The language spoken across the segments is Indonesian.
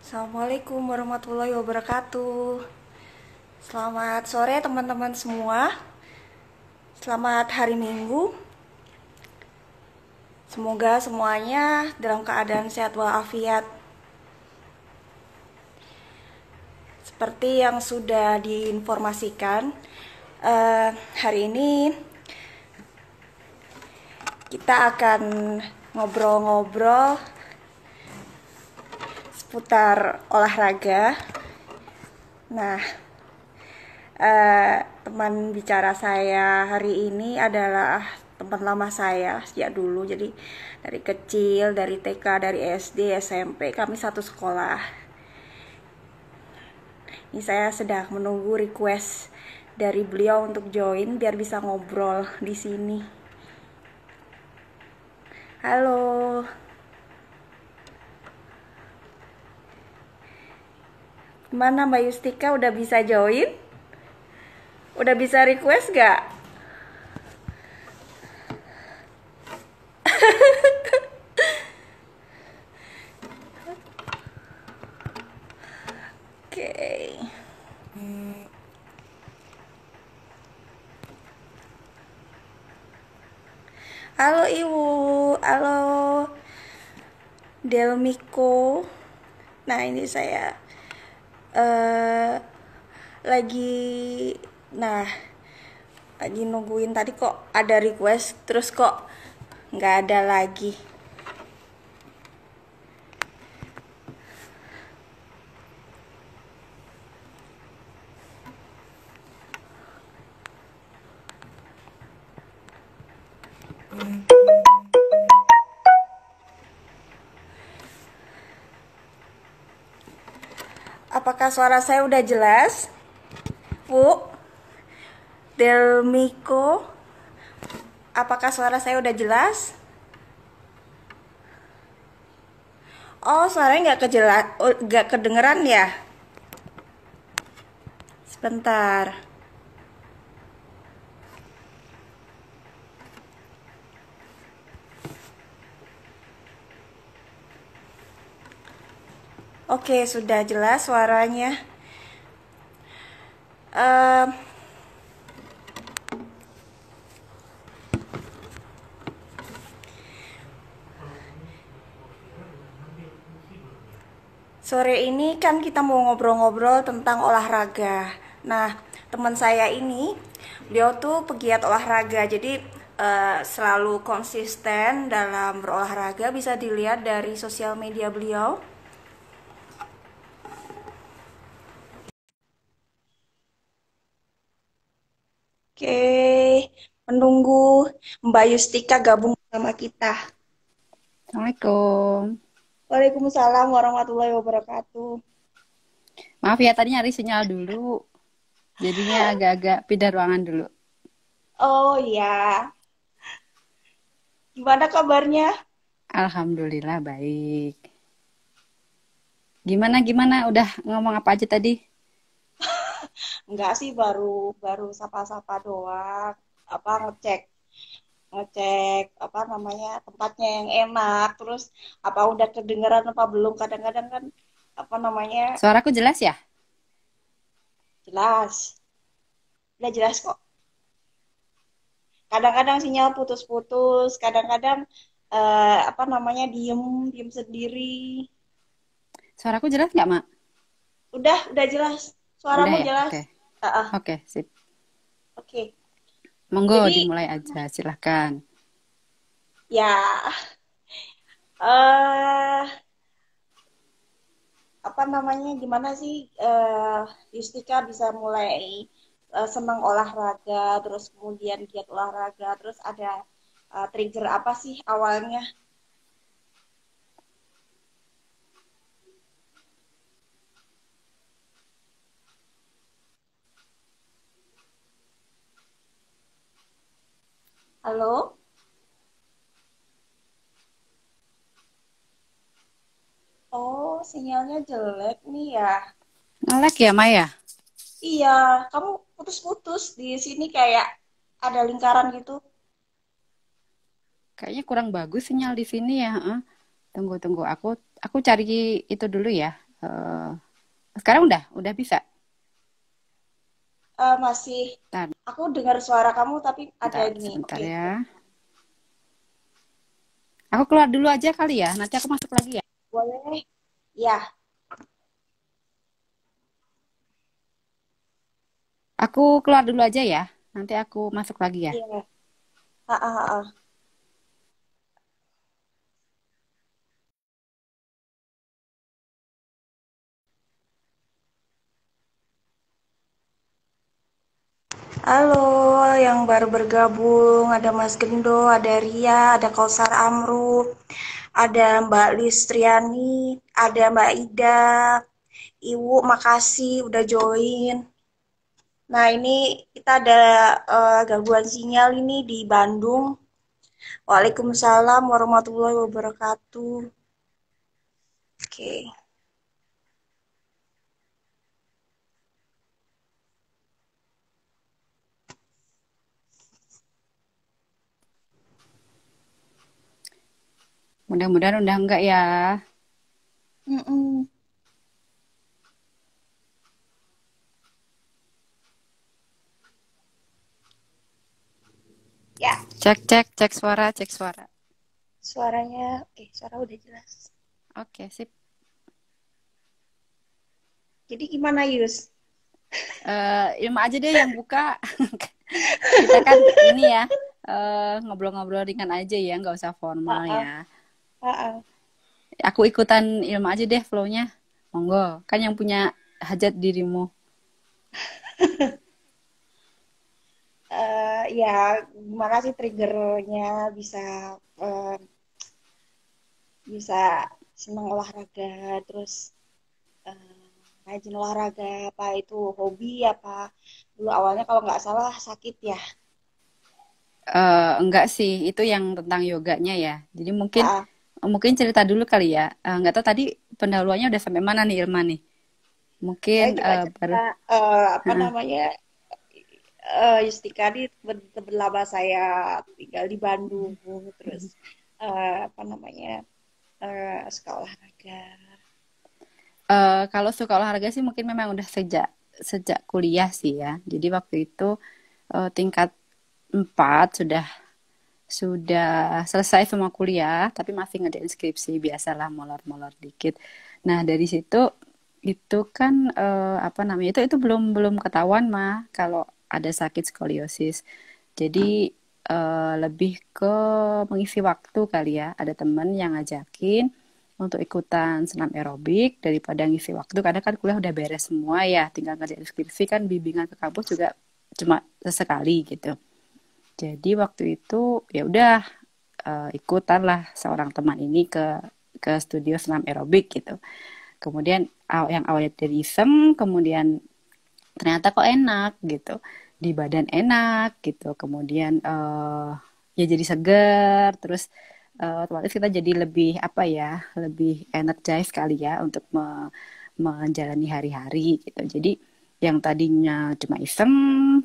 Assalamualaikum warahmatullahi wabarakatuh. Selamat sore teman-teman semua. Selamat hari Minggu. Semoga semuanya dalam keadaan sehat walafiat. Seperti yang sudah diinformasikan, hari ini kita akan ngobrol-ngobrol seputar olahraga. Nah, teman bicara saya hari ini adalah teman lama saya sejak dulu. Jadi dari kecil, dari TK, dari SD, SMP kami satu sekolah. Ini saya sedang menunggu request dari beliau untuk join biar bisa ngobrol di sini. Halo. Mana Mbak Yustika, udah bisa join? Udah bisa request gak? Oke. Halo Ibu, halo Delmiko. Nah ini saya lagi, nah lagi nungguin tadi kok ada request, terus kok nggak ada lagi. Apakah suara saya udah jelas, Bu Delmiko? Apakah suara saya udah jelas? Oh, suaranya nggak kedengeran ya? Sebentar. Oke, sudah jelas suaranya. Em, Sore ini kan kita mau ngobrol-ngobrol tentang olahraga. Nah, teman saya ini, beliau tuh pegiat olahraga, jadi selalu konsisten dalam berolahraga. Bisa dilihat dari sosial media beliau. Oke, menunggu Mbak Yustika gabung sama kita. Assalamualaikum. Waalaikumsalam warahmatullahi wabarakatuh. Maaf ya, tadi nyari sinyal dulu. Jadinya agak-agak pindah ruangan dulu. Oh ya, gimana kabarnya? Alhamdulillah baik. Gimana? Udah ngomong apa aja tadi? Enggak sih, baru baru sapa-sapa doang. Apa ngecek ngecek apa namanya tempatnya yang enak. Terus apa udah kedengeran apa belum? Kadang-kadang kan apa namanya Suaraku jelas ya? jelas, udah jelas kok. Kadang-kadang sinyal putus-putus. Kadang-kadang apa namanya diem diem sendiri. Suaraku jelas nggak, Mak? Udah jelas. Udah Suaramu ya? Oke. jelas. Ah, ah, Oke, sip. oke. Monggo Jadi dimulai aja, silahkan. ya eh apa namanya gimana sih Yustika bisa mulai senang olahraga, terus kemudian giat olahraga, terus ada trigger apa sih awalnya? Halo. Oh, sinyalnya jelek nih ya. Ngelek ya, Maya? Iya, kamu putus-putus di sini kayak ada lingkaran gitu. Kayaknya kurang bagus sinyal di sini ya. Heeh. Tunggu. Aku cari itu dulu ya. Eh, sekarang udah bisa. Masih, Bentar, aku dengar suara kamu tapi ada bentar, gini. sebentar Oke, ya. Aku keluar dulu aja kali ya. Nanti aku masuk lagi ya. boleh. Ya, Aku keluar dulu aja ya. Nanti aku masuk lagi ya. iya. Ah, ah, ah, ah. Halo, yang baru bergabung ada Mas Gendo, ada Ria, ada Kausar Amru, ada Mbak Listriani, ada Mbak Ida, Iwu, makasih udah join. Nah, ini kita ada gangguan sinyal ini di Bandung. Waalaikumsalam warahmatullahi wabarakatuh. Oke. Mudah-mudahan udah enggak ya. Mm-mm. Ya, Cek, cek, cek suara, cek suara. suaranya oke, suara udah jelas. Oke, sip. Jadi gimana, Yus? Ilmu aja deh yang buka. Kita kan ini ya, ngobrol-ngobrol ringan aja ya, nggak usah Ah, formal ah, ya. ah, ah. Aku ikutan Ilmu aja deh flow-nya. Monggo, kan yang punya hajat dirimu. Ya, gimana sih triggernya bisa eh, bisa senang olahraga, terus rajin olahraga, apa itu hobi apa dulu awalnya kalau nggak salah sakit ya. Enggak sih, itu yang tentang yoganya ya. Jadi mungkin Ah, ah. mungkin cerita dulu kali ya. Enggak tahu tadi pendahuluannya udah sampai mana nih Ilma nih. Mungkin Saya cuma baru. cerita apa Heeh. namanya Yustika di teman lama saya tinggal di Bandung, terus apa namanya suka olahraga. Kalau suka olahraga sih mungkin memang udah sejak sejak kuliah sih ya. Jadi waktu itu tingkat 4 sudah selesai semua kuliah, tapi masih ngerjain skripsi biasalah molor-molor dikit. Nah dari situ itu kan apa namanya itu belum belum ketahuan mah kalau ada sakit skoliosis. Jadi lebih ke mengisi waktu kali ya. Ada temen yang ngajakin untuk ikutan senam aerobik daripada ngisi waktu karena kan kuliah udah beres semua ya, tinggal ngerjain skripsi kan bimbingan ke kampus juga cuma sesekali gitu. Jadi waktu itu ya udah ikutan lah seorang teman ini ke studio senam aerobik gitu. Kemudian yang awalnya dari iseng, kemudian ternyata kok enak gitu, di badan enak gitu, kemudian ya jadi seger, terus otomatis kita jadi lebih apa ya, lebih energize kali ya untuk menjalani hari-hari gitu. Jadi yang tadinya cuma iseng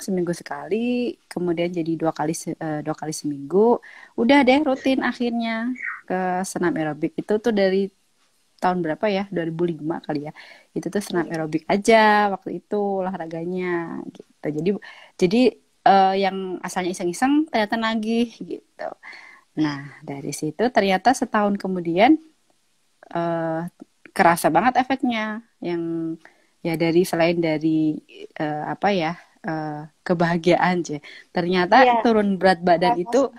seminggu sekali, kemudian jadi dua kali seminggu, udah deh rutin akhirnya ke senam aerobik itu tuh dari tahun berapa ya? 2005 kali ya. Itu tuh senam aerobik aja waktu itu olahraganya gitu. Jadi yang asalnya iseng-iseng ternyata nagih gitu. Nah, dari situ ternyata setahun kemudian eh, kerasa banget efeknya yang ya dari selain dari apa ya kebahagiaan aja. Ternyata Iya, turun berat badan itu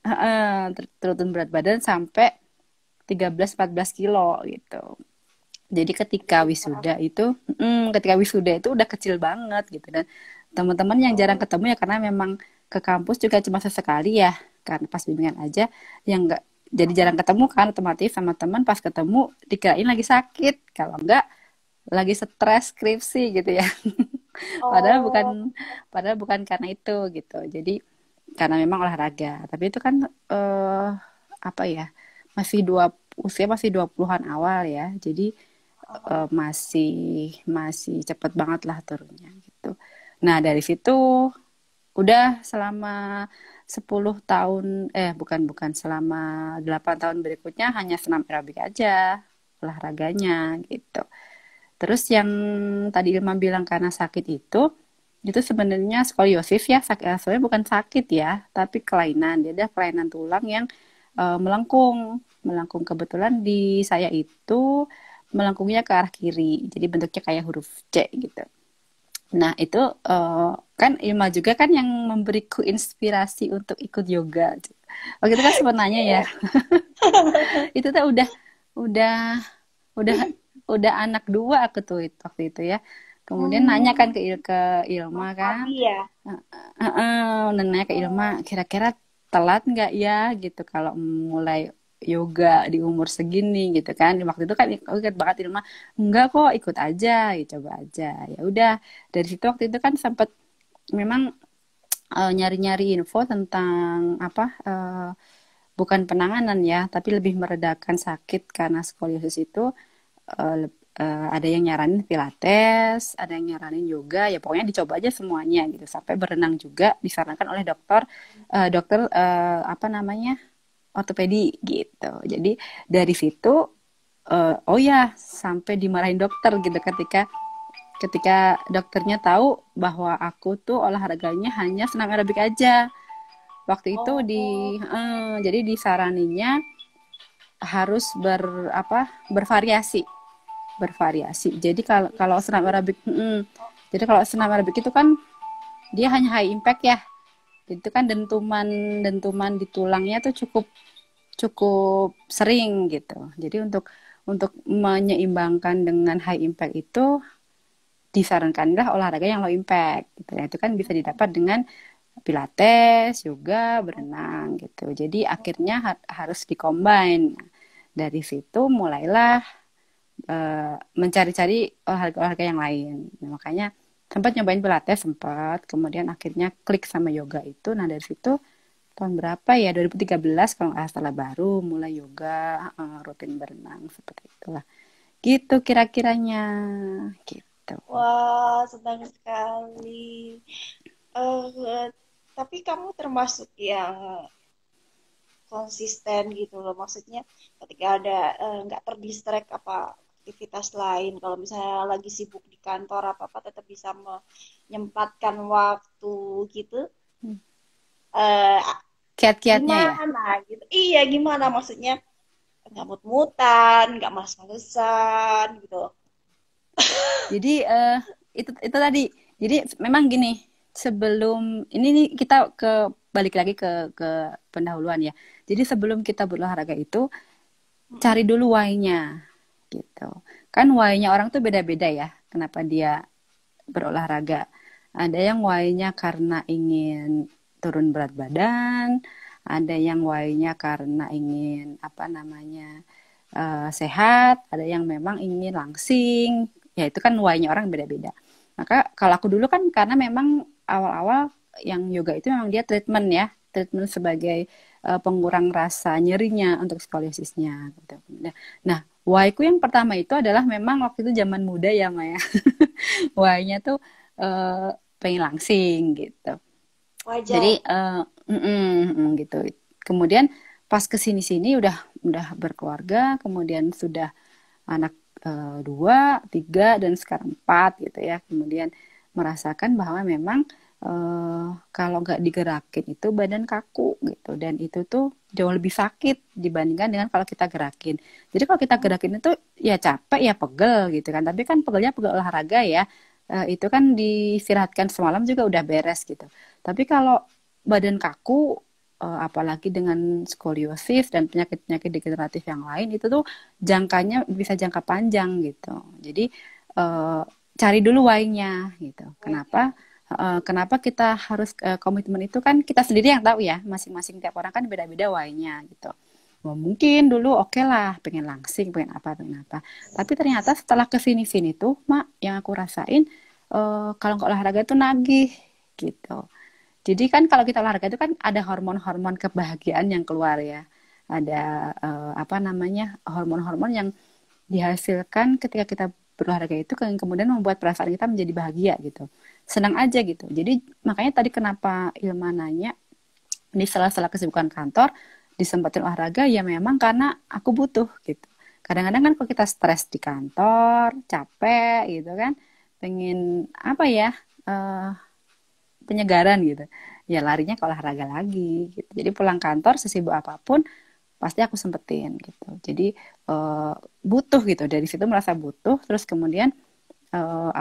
rasa turun berat badan sampai 13-14 kilo gitu. Jadi ketika wisuda itu udah kecil banget gitu dan teman-teman yang jarang oh, ketemu ya karena memang ke kampus juga cuma sesekali ya kan pas bimbingan aja yang enggak jadi jarang ketemu kan otomatis sama teman pas ketemu dikirain lagi sakit kalau enggak lagi stres skripsi gitu ya. Padahal bukan oh, padahal bukan karena itu gitu. Jadi karena memang olahraga. Tapi itu kan eh apa ya? Masih usia masih 20-an awal ya. Jadi masih masih cepet banget lah turunnya gitu. Nah, dari situ udah selama 10 tahun bukan bukan selama 8 tahun berikutnya hanya senam aerobik aja olahraganya gitu. Terus yang tadi Ilma bilang karena sakit itu sebenarnya skoliosis ya, sebenarnya bukan sakit ya, tapi kelainan. Dia ada kelainan tulang yang melengkung. Melengkung kebetulan di saya itu melengkungnya ke arah kiri. Jadi bentuknya kayak huruf C gitu. Nah, itu kan Ilma juga kan yang memberiku inspirasi untuk ikut yoga. Waktu itu kan sempat nanya ya, itu tuh udah udah udah anak dua aku tuh waktu itu ya. Kemudian nanya kan Hmm, ke Ilma Mas kan, Abi ya. dan nanya ke Ilma, Oh, kira-kira telat nggak ya gitu kalau mulai yoga di umur segini gitu kan. Waktu itu kan aku ingat banget Ilma, enggak kok ikut aja, ya, coba aja. Ya udah dari situ waktu itu kan sempat memang nyari-nyari info tentang apa bukan penanganan ya, tapi lebih meredakan sakit karena skoliosis itu ada yang nyaranin pilates, ada yang nyaranin yoga, ya pokoknya dicoba aja semuanya gitu. Sampai berenang juga disarankan oleh dokter apa namanya ortopedi gitu. Jadi dari situ oh ya sampai dimarahin dokter gitu ketika ketika dokternya tahu bahwa aku tuh olahraganya hanya senam aerobik aja. Waktu itu oh, jadi disaraninya harus bervariasi jadi kalau kalau senam variasi. aerobik jadi kalau senam aerobik itu kan dia hanya high impact ya, itu kan dentuman dentuman di tulangnya tuh cukup cukup sering gitu. Jadi untuk menyeimbangkan dengan high impact itu disarankanlah olahraga yang low impact gitu. Nah, itu kan bisa didapat dengan pilates, yoga, berenang gitu. Jadi akhirnya harus dikombin. Dari situ mulailah mencari-cari olahraga-olahraga yang lain. Nah, makanya sempat nyobain pilates sempat, kemudian akhirnya klik sama yoga itu. Nah, dari situ tahun berapa ya? 2013 kalau nggak salah baru mulai yoga, rutin berenang seperti itulah. Gitu kira-kiranya. Gitu. Wah, senang sekali. Eh, tapi kamu termasuk yang konsisten gitu loh. Maksudnya ketika ada nggak terdistract apa aktivitas lain. Kalau misalnya lagi sibuk di kantor apa-apa tetap bisa menyempatkan waktu gitu. Eh, Kiat-kiatnya ya. gimana gitu? Iya, gimana maksudnya? Nggak mut-mutan, nggak males-malesan gitu. Jadi itu tadi. Jadi memang gini, sebelum ini nih kita balik lagi ke pendahuluan ya. Jadi sebelum kita berolahraga itu cari Mm-mm. dulu why-nya gitu. Kan why-nya orang tuh beda-beda ya. Kenapa dia berolahraga? Ada yang why-nya karena ingin turun berat badan, ada yang why-nya karena ingin apa namanya sehat, ada yang memang ingin langsing. Ya itu kan why-nya orang beda-beda. Maka kalau aku dulu kan karena memang awal-awal yang yoga itu memang dia treatment ya, treatment sebagai pengurang rasa nyerinya untuk skoliosisnya gitu. Nah, why-ku yang pertama itu adalah memang waktu itu zaman muda ya Maya. Why-nya tuh pengen langsing gitu. Jadi Wajar. gitu. Kemudian pas ke sini-sini udah berkeluarga, kemudian sudah anak dua, tiga, dan sekarang empat gitu ya. Kemudian merasakan bahwa memang kalau nggak digerakin itu badan kaku gitu, dan itu tuh jauh lebih sakit dibandingkan dengan kalau kita gerakin. Jadi kalau kita gerakin itu ya capek ya pegel gitu kan, tapi kan pegelnya pegel olahraga ya. Itu kan diistirahatkan semalam juga udah beres gitu. Tapi kalau badan kaku apalagi dengan skoliosis dan penyakit-penyakit degeneratif yang lain itu tuh jangkanya bisa jangka panjang gitu. Jadi eh, cari dulu why-nya gitu. Kenapa kenapa kita harus komitmen itu kan kita sendiri yang tahu ya. Masing-masing tiap orang kan beda-beda why-nya gitu. Oh, mungkin dulu oke lah pengen langsing, pengen apa. Tapi ternyata setelah kesini-sini tuh, Mak, yang aku rasain kalau nggak olahraga itu nagih gitu. Jadi kan kalau kita olahraga itu kan ada hormon-hormon kebahagiaan yang keluar ya. Ada apa namanya hormon-hormon yang dihasilkan ketika kita berolahraga itu kan kemudian membuat perasaan kita menjadi bahagia gitu. Senang aja gitu. Jadi makanya tadi kenapa Ilma nanya di sela-sela kesibukan kantor disempatin olahraga ya memang karena aku butuh gitu. Kadang-kadang kan kalau kita stres di kantor, capek gitu kan, pengen apa ya, eh, penyegaran gitu. Ya larinya ke olahraga lagi gitu. Jadi pulang kantor sesibuk apapun pasti aku sempetin gitu. Jadi eh, butuh gitu. Dari situ merasa butuh. Terus kemudian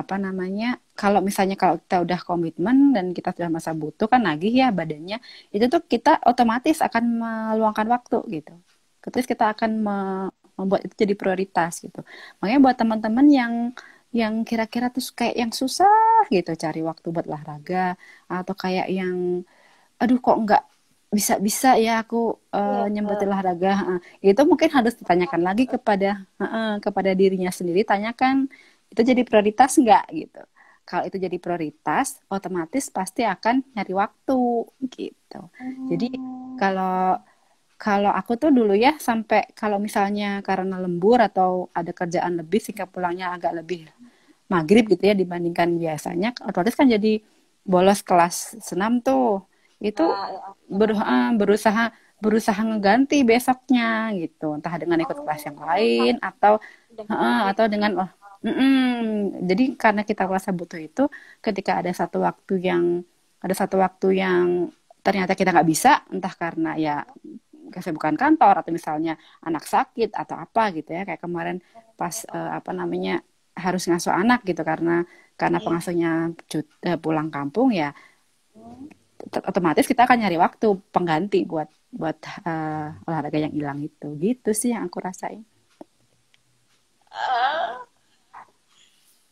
apa namanya? Kalau kita udah komitmen dan kita sudah masa butuh kan nagih ya badannya, itu tuh kita otomatis akan meluangkan waktu gitu. Terus kita akan membuat itu jadi prioritas gitu. Makanya buat teman-teman yang kira-kira tuh kayak yang susah gitu cari waktu buat olahraga atau kayak yang aduh kok nggak bisa-bisa ya aku Iya, nyempetin olahraga. Itu mungkin harus ditanyakan lagi kepada dirinya sendiri, tanyakan itu jadi prioritas nggak gitu. Kalau itu jadi prioritas, otomatis pasti akan nyari waktu gitu. Jadi hmm, kalau kalau aku tuh dulu ya sampai kalau misalnya karena lembur atau ada kerjaan lebih sehingga pulangnya agak lebih maghrib gitu ya dibandingkan biasanya, otomatis kan jadi bolos kelas senam tuh. Itu berusaha berusaha ngeganti besoknya gitu, entah dengan ikut kelas yang lain udah habit. atau dengan jadi karena kita merasa butuh itu, ketika ada satu waktu yang ternyata kita nggak bisa, entah karena ya kesibukan kantor atau misalnya anak sakit atau apa gitu ya, kayak kemarin pas apa namanya harus ngasuh anak gitu karena Iya. pengasuhnya pulang kampung ya, otomatis kita akan nyari waktu pengganti buat buat olahraga yang hilang itu gitu sih yang aku rasain. Ah,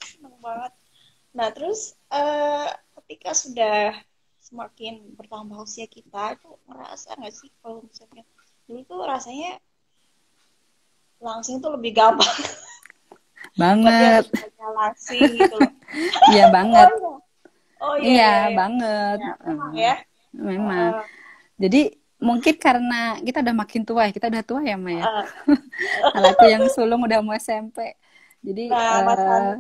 seneng banget. Nah, terus ketika sudah semakin bertambah usia kita, itu ngerasa nggak sih kalau misalnya dulu tuh rasanya langsing tuh lebih gampang buat dia Banget. misalnya langsing gitu loh. Iya Oh banget. iya, oh iya Iya iya iya. banget. Ya, memang ya. Memang. Uh, Jadi mungkin karena kita udah makin tua ya, kita udah tua ya Maya. uh, Kalau aku yang sulung udah mau SMP. Jadi nah, masalah.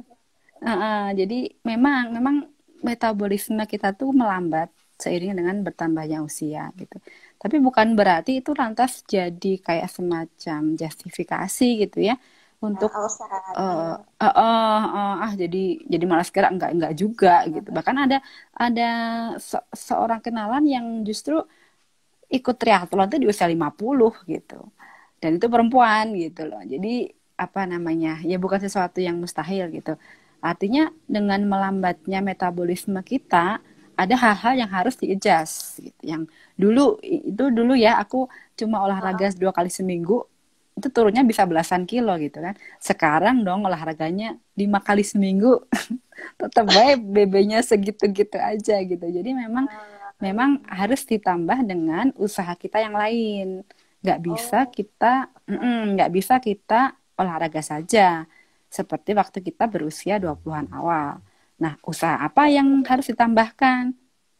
jadi memang memang metabolisme kita tuh melambat seiring dengan bertambahnya usia gitu. Tapi bukan berarti itu lantas jadi kayak semacam justifikasi gitu ya Nah, untuk alasan. jadi malas gerak, enggak juga gitu. Bahkan ada seorang kenalan yang justru ikut triathlon tuh di usia 50 gitu. Dan itu perempuan gitu loh. Jadi apa namanya? Ya bukan sesuatu yang mustahil gitu. Artinya dengan melambatnya metabolisme kita, ada hal-hal yang harus di-adjust gitu. Yang dulu ya aku cuma olahraga 2 kali seminggu, itu turunnya bisa belasan kilo gitu kan. Sekarang dong olahraganya 5 kali seminggu, tetap baik BB-nya segitu-gitu aja gitu. Jadi memang memang harus ditambah dengan usaha kita yang lain. Oh, Nggak bisa kita olahraga saja. Seperti waktu kita berusia 20-an awal. Nah, usaha apa yang harus ditambahkan?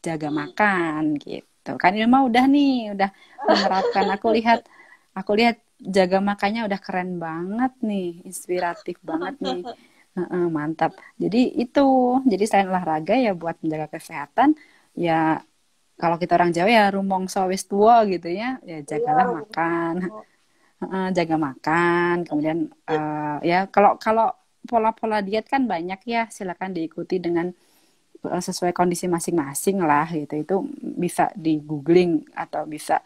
Jaga makan gitu. Kan Ilma udah nih, udah menerapkan. Aku lihat jaga makannya udah keren banget nih, inspiratif banget nih. Mantap. Jadi selain olahraga ya buat menjaga kesehatan, ya kalau kita orang Jawa ya rumongso wis tuwa gitu ya iya, jagalah rumah. makan. Jaga makan, kemudian ya kalau kalau pola-pola diet kan banyak ya, silakan diikuti dengan sesuai kondisi masing-masing lah gitu. Itu bisa di googling atau bisa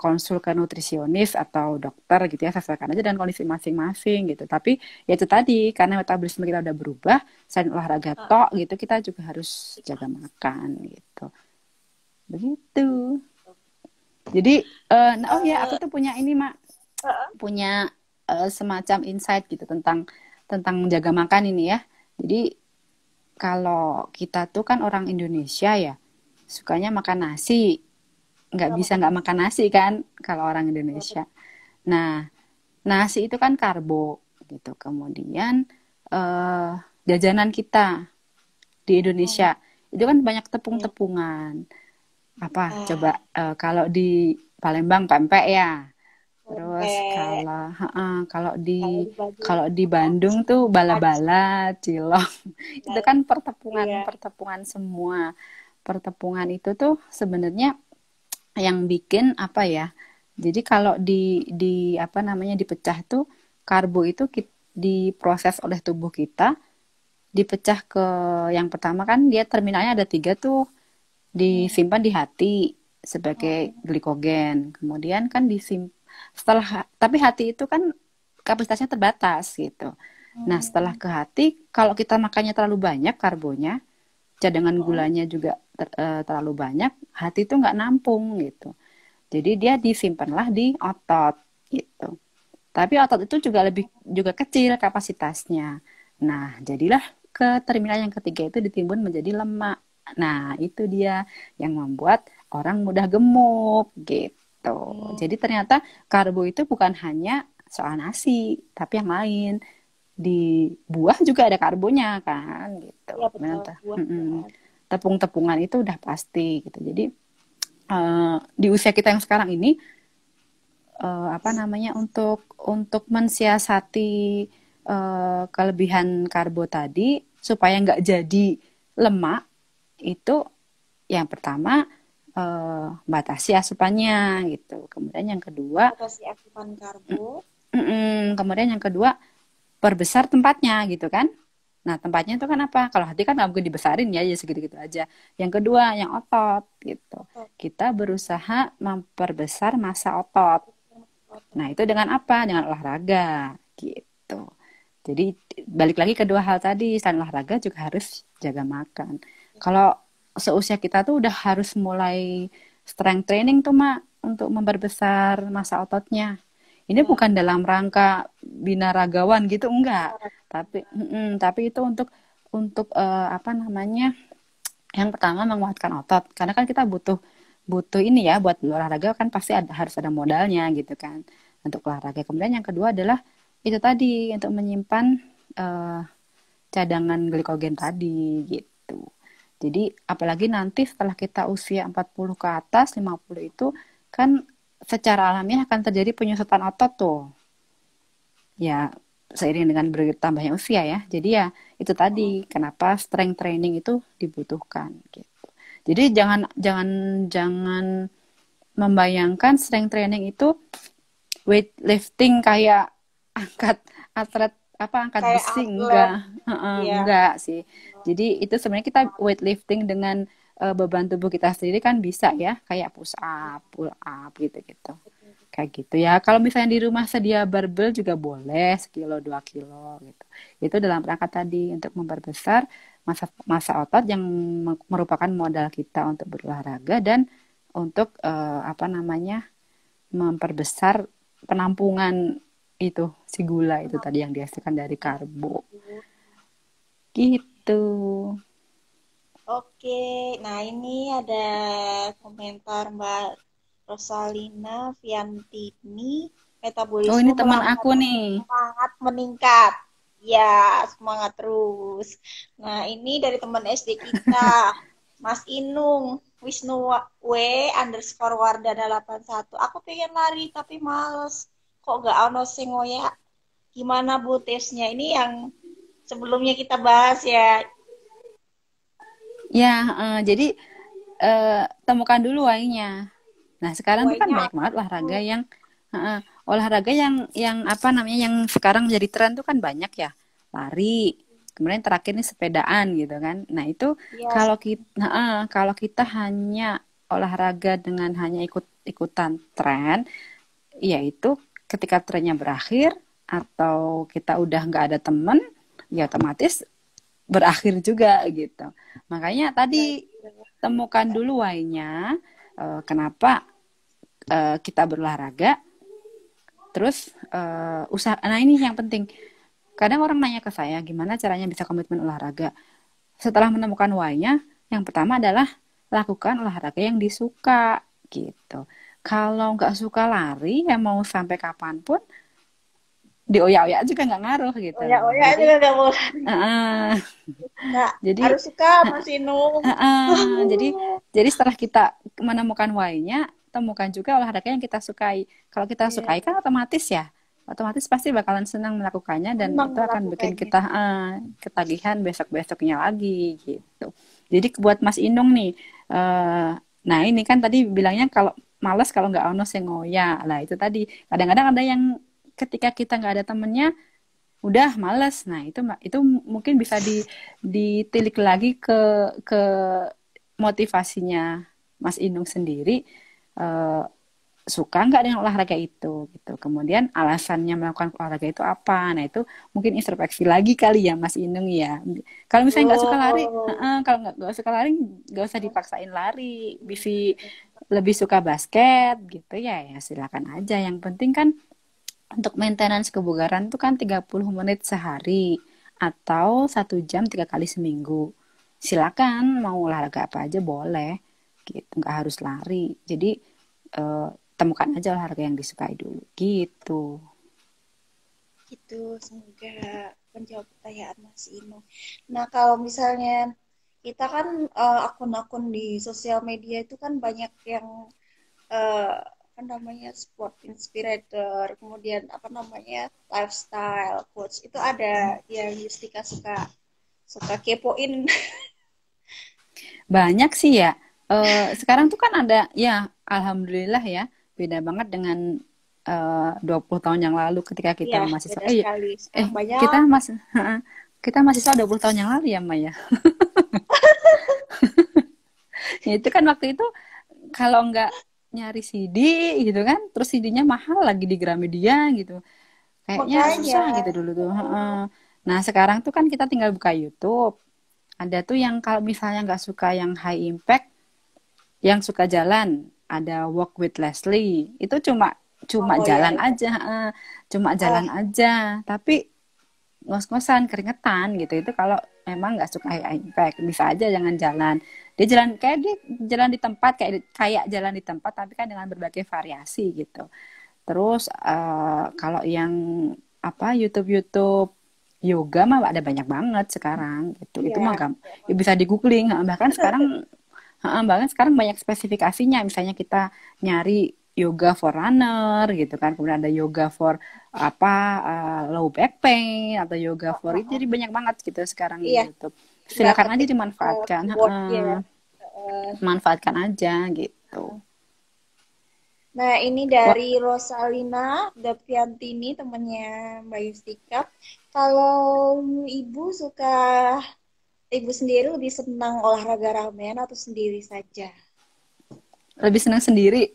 konsul ke nutrisionis atau dokter gitu ya, sesuaikan aja dengan kondisi masing-masing gitu. Tapi ya itu tadi, karena metabolisme kita udah berubah, selain olahraga tok gitu kita juga harus jaga makan gitu. Begitu. Jadi oh ya aku tuh punya ini Mak, punya semacam insight gitu tentang tentang menjaga makan ini ya. Jadi kalau kita tuh kan orang Indonesia ya, sukanya makan nasi, nggak Iya, bisa makan nggak nasi. makan nasi kan kalau orang Indonesia. Nah, nasi itu kan karbo gitu. Kemudian eh, jajanan kita di Hmm, Indonesia itu kan banyak iya. tepung-tepungan. Apa coba Ah, kalau di Palembang pempek ya. Terus pempek. kalau Kalau di di Bandung kalau di apa? Bandung tuh Aci. bala-bala, cilok. Itu kan Iya. pertepungan semua. Pertepungan itu tuh sebenarnya yang bikin apa ya? Jadi kalau di apa namanya dipecah tuh karbo itu diproses oleh tubuh kita, dipecah ke yang pertama kan dia terminalnya ada 3 tuh, Hmm. disimpan di hati sebagai Hmm. glikogen. Kemudian kan tapi hati itu kan kapasitasnya terbatas gitu. Nah, setelah Hmm. ke hati, kalau kita makannya terlalu banyak karbonya, cadangan Hmm. gulanya juga terlalu banyak, hati itu nggak nampung gitu. Jadi dia disimpanlah di otot gitu. Tapi otot itu juga kecil kapasitasnya. Nah, jadilah ke terminal yang ketiga itu ditimbun menjadi lemak. Nah, itu dia yang membuat orang mudah gemuk gitu. Jadi Hmm. ternyata karbo itu bukan hanya soal nasi, tapi yang lain. Di buah juga ada karbonya kan gitu. Iya betul, Kemudian buah juga. tepung-tepungan itu udah pasti gitu. Jadi di usia kita yang sekarang ini apa namanya untuk mensiasati kelebihan karbo tadi supaya nggak jadi lemak itu yang pertama batasi asupannya gitu. Kemudian yang kedua Batasi asupan karbo. kemudian yang kedua perbesar tempatnya gitu kan. Nah, tempatnya itu kan apa? Kalau hati kan nggak mungkin dibesarin ya, ya segitu-gitu aja. Yang kedua, yang otot gitu. Otot. Kita berusaha memperbesar massa otot. Nah, itu dengan apa? Dengan olahraga gitu. Jadi balik lagi ke dua hal tadi, selain olahraga juga harus jaga makan. Kalau seusia kita tuh udah harus mulai strength training tuh, Mak, untuk memperbesar massa ototnya. Ini Ya, bukan dalam rangka binaragawan gitu, enggak. olahraga. Tapi itu untuk apa namanya? Yang pertama menguatkan otot, karena kan kita butuh butuh ini ya buat olahraga kan pasti harus ada modalnya gitu kan untuk olahraga. Kemudian yang kedua adalah itu tadi untuk menyimpan eh, cadangan glikogen tadi gitu. Jadi apalagi nanti setelah kita usia 40 ke atas, 50 itu kan secara alamiah akan terjadi penyusutan otot tuh. Ya seiring dengan bertambahnya usia ya. Jadi ya itu Oh, tadi kenapa strength training itu dibutuhkan gitu. Jadi jangan jangan jangan membayangkan strength training itu weightlifting kayak angkat atlet apa angkat kayak besi atlet. Ya. enggak sih. Jadi itu sebenarnya kita weightlifting dengan beban tubuh kita sendiri kan bisa ya kayak push up, pull up gitu-gitu. Kayak gitu ya. Kalau misalnya di rumah sedia barbel juga boleh 1 kilo 2 kilo gitu. Itu dalam rangka tadi untuk memperbesar masa otot yang merupakan modal kita untuk berolahraga dan untuk apa namanya memperbesar penampungan itu si gula itu tadi yang dihasilkan dari karbo. Gitu. Oke, nah ini ada komentar Mbak Rosalina Viantini, Oh, metabolisme ini teman melambat, aku nih. semangat meningkat. Ya, semangat terus. Nah, ini dari teman SD kita, Mas Inung, Wisnu W underscore Wardana 81. Aku pengen lari tapi males. Kok gak ono sing ngoyak? Gimana Bu tipsnya? Ini yang sebelumnya kita bahas ya. Ya, jadi temukan dulu why-nya. Nah, sekarang tuh kan Why-nya banyak apa banget olahraga tuh? yang apa namanya yang sekarang jadi tren tuh kan banyak ya. Lari, kemudian terakhir nih sepedaan gitu kan. Nah, itu Iya, kalau kita hanya olahraga dengan hanya ikut-ikutan tren, yaitu ketika trennya berakhir atau kita udah nggak ada temen, ya otomatis berakhir juga gitu. Makanya tadi temukan dulu why-nya, kenapa kita berolahraga, terus usaha. Nah ini yang penting. Kadang orang nanya ke saya, gimana caranya bisa komitmen olahraga? Setelah menemukan why-nya, yang pertama adalah lakukan olahraga yang disuka gitu. Kalau nggak suka lari, ya mau sampai kapanpun dioyak-oyak juga nggak ngaruh gitu oh ya, loh. oh ya, Jadi, juga gak boleh. uh, Nggak, jadi harus suka Mas Inung. Heeh, jadi setelah kita menemukan why-nya, temukan juga olahraga yang kita sukai. Kalau kita Iya, sukai kan otomatis pasti bakalan senang melakukannya dan senang itu akan bikin melakukannya. kita ketagihan besok-besoknya lagi gitu. Jadi buat Mas Inung nih, nah ini kan tadi bilangnya kalau malas kalau nggak ono sengoya. Lah itu tadi kadang-kadang ada yang ketika kita nggak ada temennya, udah males. Nah, itu mungkin bisa ditilik lagi ke motivasinya Mas Inung sendiri, eh, suka nggak dengan olahraga itu gitu. Kemudian alasannya melakukan olahraga itu apa? Nah, itu mungkin introspeksi lagi kali ya Mas Inung ya. Kalau misalnya nggak suka lari, Oh, kalau nggak suka lari, nggak usah dipaksain lari. Bisa lebih suka basket gitu ya, ya silakan aja. Yang penting kan untuk maintenance kebugaran tuh kan 30 menit sehari atau 1 jam 3 kali seminggu. Silakan mau olahraga apa aja boleh gitu, nggak harus lari. Jadi eh, temukan aja olahraga yang disukai dulu gitu. gitu. Semoga menjawab pertanyaan Mas Inu. Nah, kalau misalnya kita kan akun-akun di sosial media itu kan banyak yang apa namanya sport inspirator, kemudian apa namanya lifestyle coach. Itu ada yang Yustika suka suka kepoin. Banyak sih ya. Sekarang tuh kan ada ya, alhamdulillah ya, beda banget dengan 20 tahun yang lalu ketika kita Iya, mahasiswa. beda sekali. Sekarang Kita banyak. masih kita mahasiswa 20 tahun yang lalu ya, Maya. Ya itu kan waktu itu kalau nggak nyari CD gitu kan, terus CD-nya mahal lagi di Gramedia gitu. Kayaknya Makanya, susah gitu dulu tuh. Heeh. Nah, sekarang tuh kan kita tinggal buka YouTube. Ada tuh yang kalau misalnya nggak suka yang high impact, yang suka jalan, ada Walk with Leslie. Itu cuma cuma oh ya, jalan ya. aja, cuma jalan Ah, aja. Tapi ngos-ngosan, keringetan gitu. Itu kalau memang nggak suka high impact, bisa aja jangan jalan. Dia jalan di tempat kayak kayak jalan di tempat, tapi kan dengan berbagai variasi gitu. Terus kalau yang apa YouTube yoga mah ada banyak banget sekarang gitu. Itu mah iya. ya bisa di googling. Bahkan sekarang banyak spesifikasinya. Misalnya kita nyari yoga for runner gitu kan. Kemudian ada yoga for apa low back pain atau yoga Ah, for ah, itu, ah. jadi banyak banget gitu sekarang di Iya, YouTube. tinggal Silakan aja ketik dimanfaatkan. keywordnya ya. Eh, Manfaatkan aja gitu. Nah, ini Wah, dari Rosalina Daviantini, temannya Mbak Yustika. Kalau ibu suka, ibu sendiri lebih senang olahraga ramean atau sendiri saja? lebih senang sendiri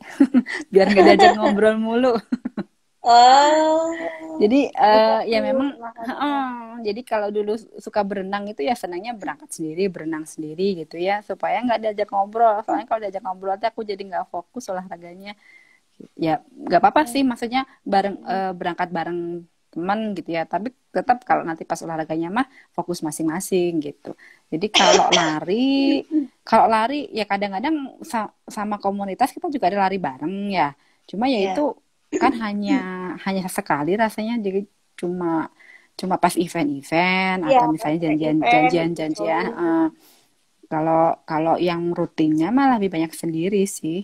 biar nggak diajak ngobrol mulu. Oh, Jadi bisa ya tuh memang olahraga. jadi kalau dulu suka berenang itu ya senangnya berangkat sendiri, berenang sendiri gitu ya, supaya nggak diajak ngobrol. Soalnya kalau diajak ngobrol tuh aku jadi nggak fokus olahraganya. Ya nggak apa-apa sih, maksudnya berangkat bareng teman gitu ya. Tapi tetap kalau nanti pas olahraganya mah fokus masing-masing gitu. Jadi kalau lari ya kadang-kadang sama komunitas kita juga ada lari bareng ya. Cuma ya Ya. itu kan hanya hanya sekali rasanya, jadi cuma cuma pas event-event Iya, atau pas misalnya kayak event ikut janjian-janjian. join, Kalau kalau yang rutinnya malah lebih banyak sendiri sih.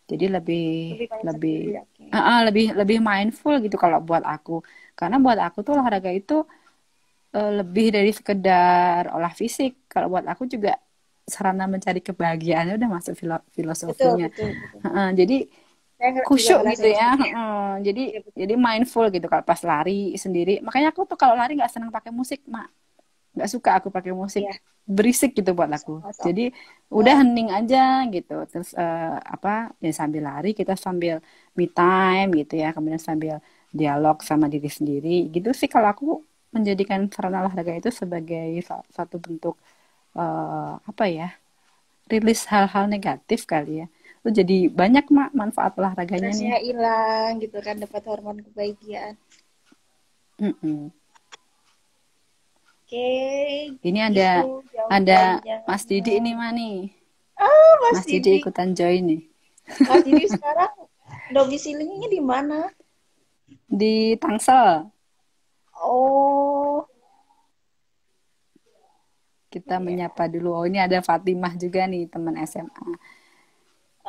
Jadi lebih lebih banyak sendiri. lebih Oke. lebih lebih mindful gitu kalau buat aku. Karena buat aku tuh olahraga itu lebih dari sekedar olah fisik. Kalau buat aku juga sarana mencari kebahagiaannya udah masuk Betul, filosofinya. betul, betul. Jadi Juga khusyuk gitu ngerasain ya. sendiri. Jadi Iya, betul. jadi mindful gitu kalau pas lari sendiri. Makanya aku tuh kalau lari nggak senang pakai musik, Mak. Nggak suka aku pakai musik, Iya, berisik gitu buat aku. sama-sama. Jadi udah hening aja gitu. Terus apa ya, sambil lari kita sambil me time gitu ya, kemudian sambil dialog sama diri sendiri gitu sih. Kalau aku menjadikan sarana olahraga itu sebagai satu bentuk apa ya, rilis hal-hal negatif kali ya. Lu jadi banyak mak manfaat olahraganya nih. Stresnya hilang gitu kan, dapat hormon kebahagiaan. Mm-mm. Oke, Ini itu ada jawabannya. Mas Didi ini mah nih. Ah, Mas Mas Didi Didi. ikutan join nih. Mas Didi sekarang domisilinya di mana? Di Tangsel. Oh, Kita iya. menyapa dulu. Oh, ini ada Fatimah juga nih, teman SMA.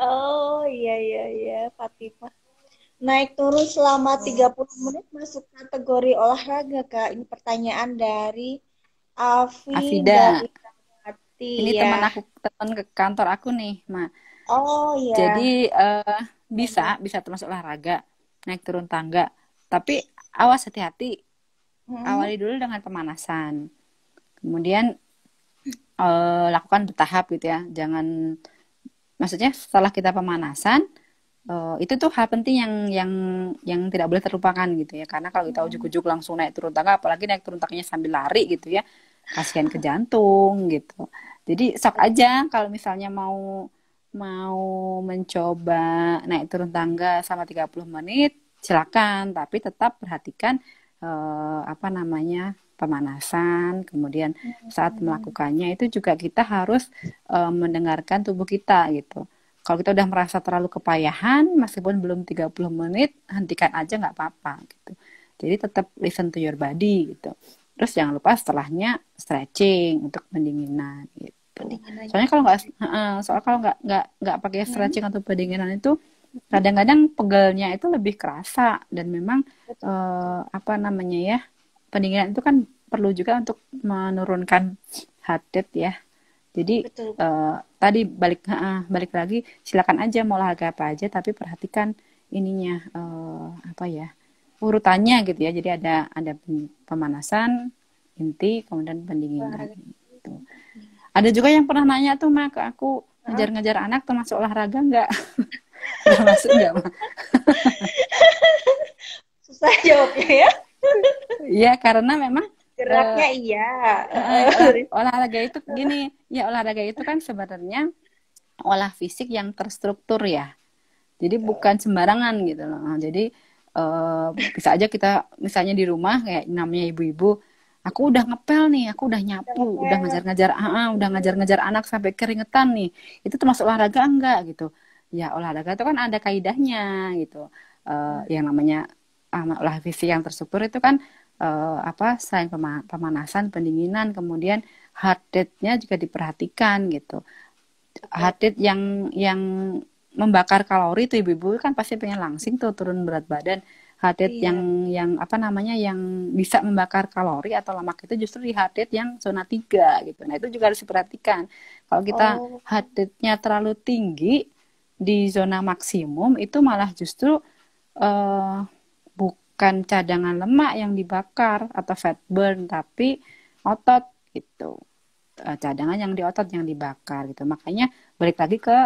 Oh, iya, iya, iya, Fatimah. Naik turun selama 30 menit masuk kategori olahraga, Kak. Ini pertanyaan dari Avi Afida, dari Hati ini ya. teman ke kantor aku nih, Ma. Oh, Jadi iya. bisa bisa termasuk olahraga, naik turun tangga. Tapi awas hati-hati, Hmm. awali dulu dengan pemanasan. Kemudian lakukan bertahap gitu ya. Jangan, maksudnya setelah kita pemanasan, itu tuh hal penting yang tidak boleh terlupakan gitu ya. Karena kalau kita Hmm. ujuk-ujuk langsung naik turun tangga, apalagi naik turun tangganya sambil lari gitu ya, kasihan ke jantung gitu. Jadi sok aja kalau misalnya mau mau mencoba naik turun tangga sama 30 menit, silakan, tapi tetap perhatikan apa namanya, pemanasan, kemudian saat Hmm. melakukannya itu juga kita harus mendengarkan tubuh kita gitu. Kalau kita udah merasa terlalu kepayahan, meskipun belum 30 menit, hentikan aja nggak apa-apa gitu. Jadi tetap listen to your body gitu. Terus jangan lupa setelahnya stretching untuk pendinginan gitu. Pendinginannya. Soalnya kalau nggak, soal kalau nggak pakai Hmm. stretching atau pendinginan itu, kadang-kadang pegelnya itu lebih kerasa dan memang Betul, betul. apa namanya ya, pendinginan itu kan perlu juga untuk menurunkan heart rate ya. Jadi Betul. tadi balik lagi, silakan aja mau olahraga apa aja, tapi perhatikan ininya apa ya, urutannya gitu ya. Jadi ada pemanasan, inti, kemudian pendinginan. Olahraga. Gitu. Ada juga yang pernah nanya tuh Mak ke aku, Heeh. ngejar-ngejar anak termasuk olahraga nggak? Nggak masuk nggak Mak? Susah jawabnya ya. Iya karena memang eh, Geraknya iya. olahraga itu gini, ya olahraga itu kan sebenarnya olah fisik yang terstruktur ya. Jadi bukan sembarangan gitu loh. Nah, jadi eh, bisa aja kita misalnya di rumah kayak namanya ibu-ibu, aku udah ngepel nih, aku udah Udah nyapu, udah ngepel. ngajar-ngajar, udah ngajar-ngajar anak sampai keringetan nih. Itu termasuk olahraga enggak gitu? Ya olahraga itu kan ada kaidahnya gitu. Yang namanya olah fisik yang terstruktur itu kan apa, selain pemanasan, pendinginan, kemudian heart rate-nya juga diperhatikan gitu. Betul, Heart rate yang membakar kalori tuh ibu-ibu kan pasti pengen langsing tuh turun berat badan. Heart rate iya. yang apa namanya, yang bisa membakar kalori atau lemak itu justru di heart rate yang zona 3 gitu. Nah, itu juga harus diperhatikan. Kalau kita Oh, heart rate-nya terlalu tinggi di zona maksimum, itu malah justru eh, bukan cadangan lemak yang dibakar atau fat burn, tapi otot gitu. Cadangan yang di otot yang dibakar gitu. Makanya balik lagi ke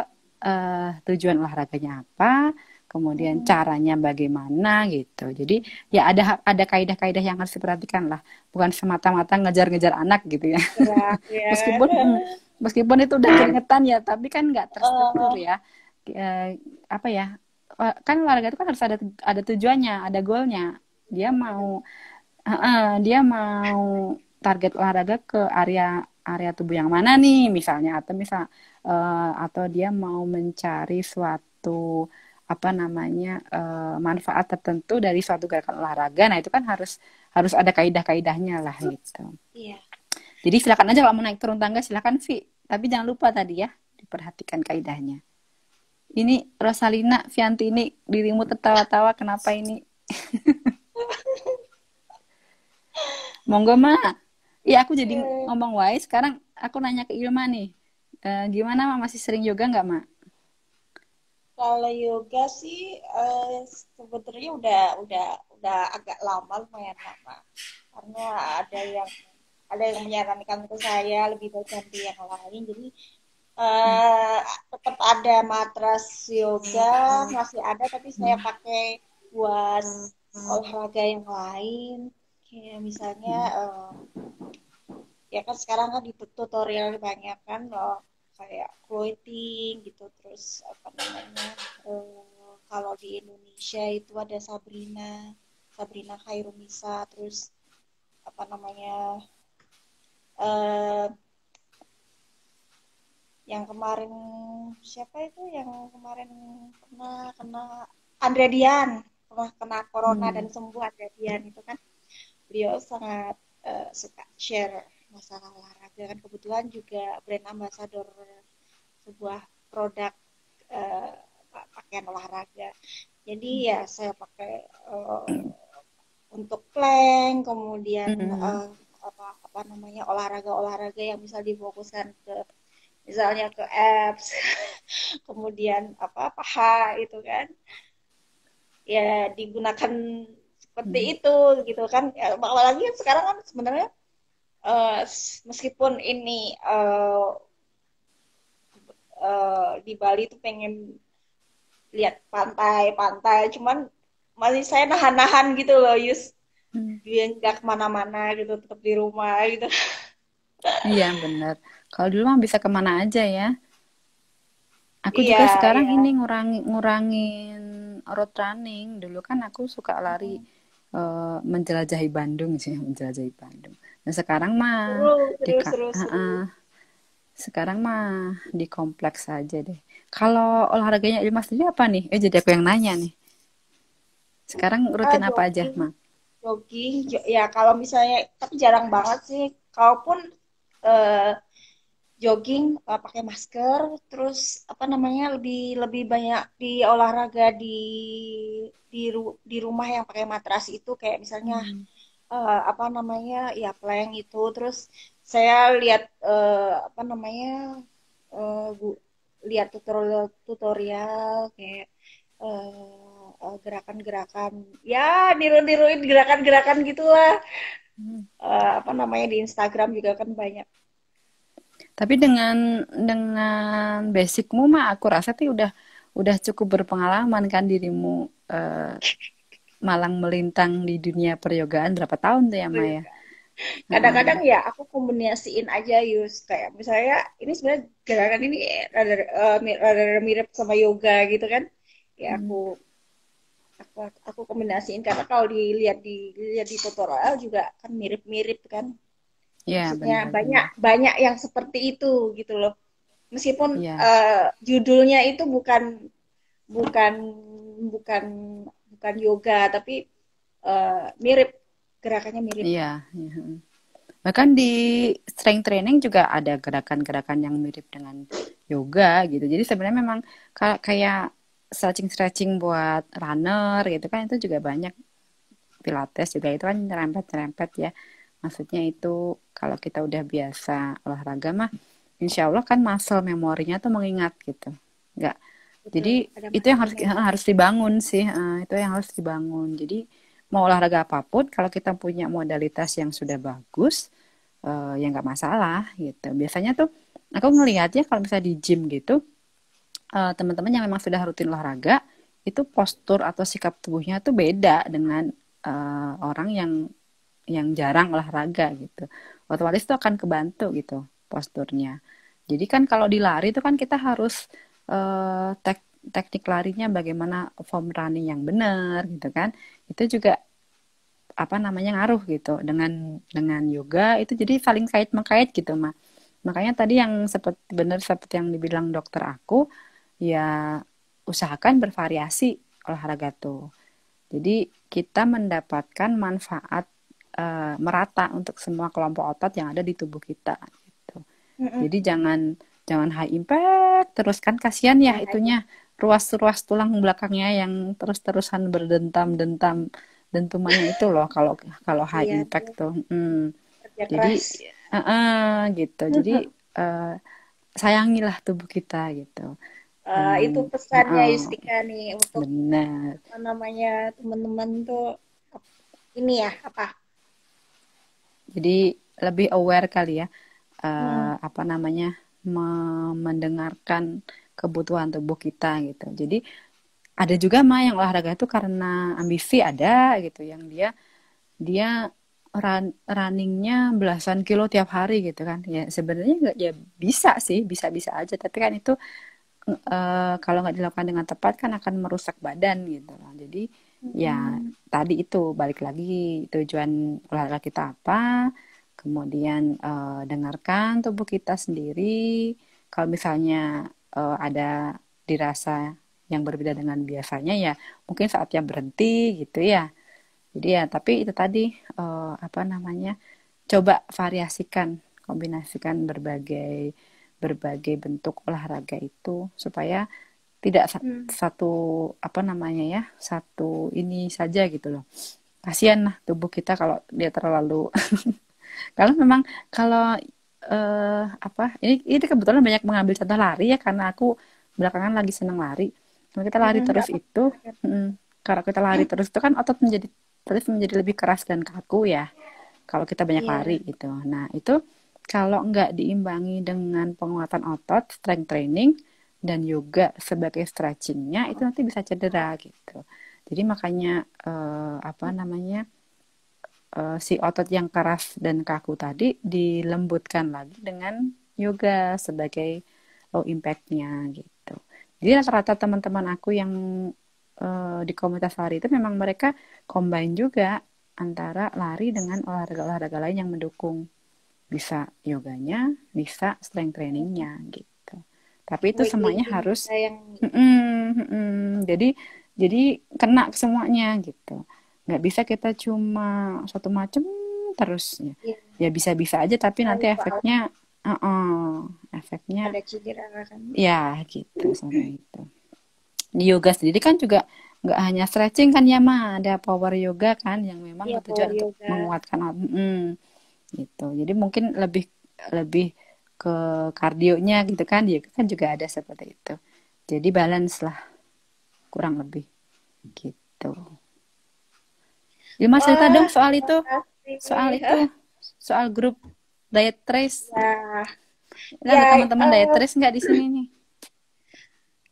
tujuan olahraganya apa, kemudian mm, caranya bagaimana gitu. Jadi ya ada kaidah-kaidah yang harus diperhatikan lah, bukan semata-mata ngejar-ngejar anak gitu ya. gerak ya kan. Meskipun meskipun itu udah keringetan ya, tapi kan nggak terstruktur Oh, ya. Apa ya? Kan olahraga itu kan harus ada tujuannya, ada goalnya. Dia benar. mau dia mau target olahraga ke area area tubuh yang mana nih misalnya, atau dia mau mencari suatu apa namanya manfaat tertentu dari suatu gerakan olahraga. Nah itu kan harus harus ada kaidah-kaidahnya lah gitu. Iya. Jadi silakan aja kalau mau naik turun tangga, silakan Vi, tapi jangan lupa tadi ya diperhatikan kaidahnya. Ini Rosalina Vianti, ini dirimu tertawa-tawa kenapa ini? Monggo Mak. Iya aku jadi Iya. ngomong wae. Sekarang aku nanya ke Ilma nih. Gimana Mak, masih sering yoga nggak Mak? Kalau yoga sih sebenarnya udah agak lama, lumayan lama. Karena ada yang ada yang menyarankan ke saya lebih baik ganti yang lain. Jadi Hmm. eh tetap ada matras yoga, masih ada tapi saya Hmm. pakai buat olahraga yang lain. Kayak misalnya Hmm. ya kan sekarang kan di tutorial banyak kan kayak clothing gitu, terus apa namanya, kalau di Indonesia itu ada Sabrina Sabrina Khairunisa, terus apa namanya, eh, yang kemarin siapa itu yang kemarin kena kena Andre Dian, pernah kena corona dan Hmm. sembuh, Andre Dian itu kan beliau sangat suka share masalah olahraga, kan kebetulan juga brand ambassador sebuah produk eh, pakaian olahraga. Jadi ya saya pakai untuk plank, kemudian Hmm. apa namanya, olahraga-olahraga yang bisa difokuskan ke misalnya ke abs, kemudian apa paha itu kan, ya digunakan seperti itu gitu kan. Ya, apalagi kan sekarang kan sebenarnya meskipun ini di Bali tuh pengen lihat pantai-pantai, cuman masih saya nahan-nahan gitu loh, Yus. Hmm. Dia nggak kemana-mana gitu, tetap di rumah gitu. Iya bener. Kalau dulu mah bisa kemana aja ya. Aku Iya, juga sekarang iya. ini ngurangin road running. Dulu kan aku suka lari Hmm. menjelajahi Bandung sih, menjelajahi Bandung. Nah sekarang mah Seru, di seru, seru, seru. sekarang mah di kompleks aja deh. Kalau olahraganya Ilmas sendiri apa nih? Jadi aku yang nanya nih. Sekarang rutin apa aja, Jogging, Mak? jogging, ya kalau misalnya, tapi jarang banget sih. Kalaupun eh, jogging pakai masker, terus apa namanya lebih lebih banyak di olahraga di rumah yang pakai matras itu kayak misalnya Hmm. apa namanya ya plank itu, terus saya lihat apa namanya lihat tutorial tutorial kayak gerakan-gerakan ya niru-niruin gerakan-gerakan gitulah. Apa namanya di Instagram juga kan banyak. Tapi dengan basicmu mah aku rasa tuh udah cukup berpengalaman kan dirimu malang melintang di dunia peryogaan berapa tahun tuh ya Maya? Heeh. Kadang-kadang ya aku kombinasiin aja Yus kayak misalnya ini sebenarnya gerakan ini rada mirip sama yoga gitu kan ya aku kombinasiin karena kalau dilihat di tutorial juga kan mirip-mirip kan, Ya maksudnya banyak benar-benar. banyak yang seperti itu gitu loh, meskipun Ya, judulnya itu bukan bukan bukan bukan yoga tapi mirip, gerakannya mirip. iya. Ya. Bahkan di strength training juga ada gerakan-gerakan yang mirip dengan yoga gitu. Jadi sebenarnya memang kayak stretching-stretching buat runner gitu kan itu juga banyak. Pilates juga itu kan nyerempet-nyerempet ya. Maksudnya itu kalau kita udah biasa olahraga mah insya Allah kan muscle memorinya tuh mengingat gitu. Enggak. Jadi Betul, ada itu yang muscle harus memory. harus dibangun sih. Itu yang harus dibangun. Jadi mau olahraga apapun kalau kita punya modalitas yang sudah bagus ya nggak masalah gitu. Biasanya tuh aku ngelihat ya kalau misalnya di gym gitu teman-teman yang memang sudah rutin olahraga itu postur atau sikap tubuhnya tuh beda dengan orang yang jarang olahraga gitu. Otomatis itu akan kebantu gitu posturnya. Jadi kan kalau di lari itu kan kita harus teknik larinya bagaimana form running yang benar gitu kan. Itu juga apa namanya ngaruh gitu dengan yoga itu jadi saling kait mengkait gitu mah. Makanya tadi yang seperti benar seperti yang dibilang dokter aku ya usahakan bervariasi olahraga tuh. Jadi kita mendapatkan manfaat merata untuk semua kelompok otot yang ada di tubuh kita gitu. Mm-mm. Jadi jangan jangan high impact terus kan kasihan ya Jangan itunya hanya ruas-ruas tulang belakangnya yang terus-terusan berdentam-dentam dentumannya itu loh kalau kalau high iya impact tuh tuh. kerja Jadi keras. gitu. Jadi eh, sayangilah tubuh kita gitu. Jangan Itu pesannya uh, Yustika nih untuk benar. apa namanya teman-teman tuh ini ya apa? Jadi lebih aware kali ya Mm-mm. apa namanya mendengarkan kebutuhan tubuh kita gitu. Jadi ada juga mah yang olahraga itu karena ambisi ada gitu yang dia dia runningnya belasan kilo tiap hari gitu kan ya sebenarnya nggak ya bisa sih bisa-bisa aja tapi kan itu kalau nggak dilakukan dengan tepat kan akan merusak badan gitu loh jadi ya Mm-mm. tadi itu balik lagi tujuan olahraga kita apa kemudian dengarkan tubuh kita sendiri kalau misalnya ada dirasa yang berbeda dengan biasanya ya mungkin saatnya berhenti gitu ya jadi ya, tapi itu tadi apa namanya? Coba variasikan, kombinasikan berbagai berbagai bentuk olahraga itu supaya tidak Mm. satu apa namanya ya, satu ini saja gitu loh. Kasihan lah tubuh kita kalau dia terlalu kalau memang kalau apa ini kebetulan banyak mengambil contoh lari ya karena aku belakangan lagi senang lari. Kalau kita lari Mm-mm. terus Nggak itu, apa-apa. mm, kalau kita lari terus itu kan otot menjadi relatif menjadi lebih keras dan kaku ya kalau kita banyak lari Iya. gitu. Nah, itu kalau nggak diimbangi dengan penguatan otot, strength training, dan yoga sebagai stretchingnya, itu nanti bisa cedera gitu. Jadi makanya apa namanya si otot yang keras dan kaku tadi dilembutkan lagi dengan yoga sebagai low impact-nya gitu. Jadi rata-rata teman-teman aku yang di komunitas lari itu memang mereka combine juga antara lari dengan olahraga-olahraga lain yang mendukung. Bisa yoganya, bisa strength trainingnya gitu. Tapi itu semuanya Weightlifting harus bisa yang jadi kena ke semuanya gitu. Nggak bisa kita cuma satu macam terus ya. ya, Ya bisa-bisa aja tapi nanti tanpa efeknya ada cedera kan. ya gitu sampai itu. Di yoga sendiri kan juga nggak hanya stretching kan ya mah, ada power yoga kan yang memang Iya, power bertujuan untuk yoga. menguatkan gitu. Jadi mungkin lebih lebih ke kardionya gitu kan, yoga kan juga ada seperti itu. Jadi balance lah kurang lebih gitu. Ilma cerita Wah, dong soal terima itu, soal kasih. itu, soal grup diet trace. Ya, Ini ada ya, teman-teman diet trace nggak di sini nih?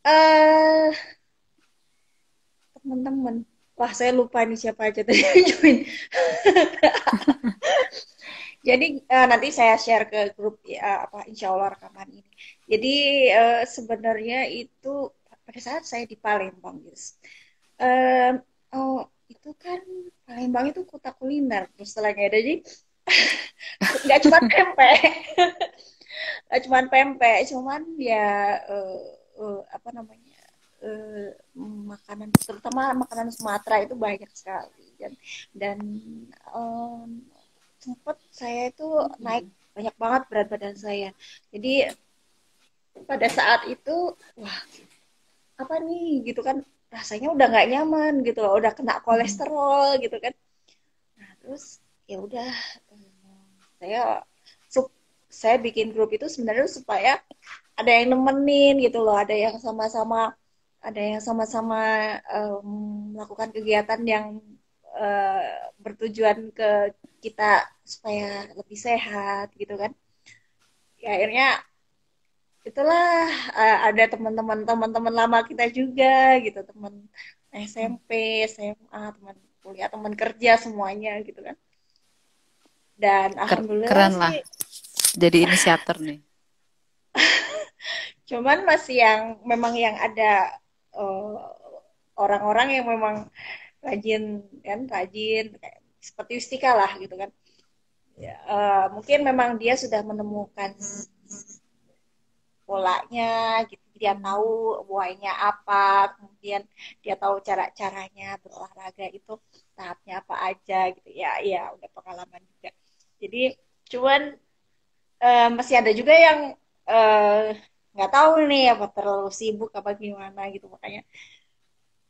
eh, teman-teman. Wah, saya lupa nih siapa aja tadi yang join. Jadi nanti saya share ke grup ya, apa insya Allah rekaman ini. Jadi sebenarnya itu pada saat saya di Palembang, guys. Eh, oh, itu kan Palembang itu kota kuliner terus terangnya. Jadi nggak cuma pempek, nggak cuma pempek, cuman ya apa namanya makanan terutama makanan Sumatera itu banyak sekali dan sempet saya itu naik banyak banget berat badan saya. Jadi pada saat itu wah apa nih gitu kan rasanya udah nggak nyaman gitu loh, udah kena kolesterol gitu kan. Nah, terus ya udah saya saya bikin grup itu sebenarnya supaya ada yang nemenin gitu loh, ada yang sama-sama em, melakukan kegiatan yang bertujuan ke kita supaya lebih sehat gitu kan. Ya akhirnya itulah ada teman-teman lama kita juga gitu, teman SMP, SMA, teman kuliah, teman kerja semuanya gitu kan. Dan alhamdulillah Keren lah, sih, jadi inisiator nih. cuman masih yang memang yang ada eh, orang-orang yang memang rajin kan, rajin kayak seperti Yustika lah gitu kan. Ya, mungkin memang dia sudah menemukan polanya gitu, dia tahu why-nya apa, kemudian dia tahu cara-caranya berolahraga itu tahapnya apa aja gitu ya, ya udah pengalaman juga. Jadi cuman masih ada juga yang eh, nggak tahu nih apa terlalu sibuk apa gimana gitu, makanya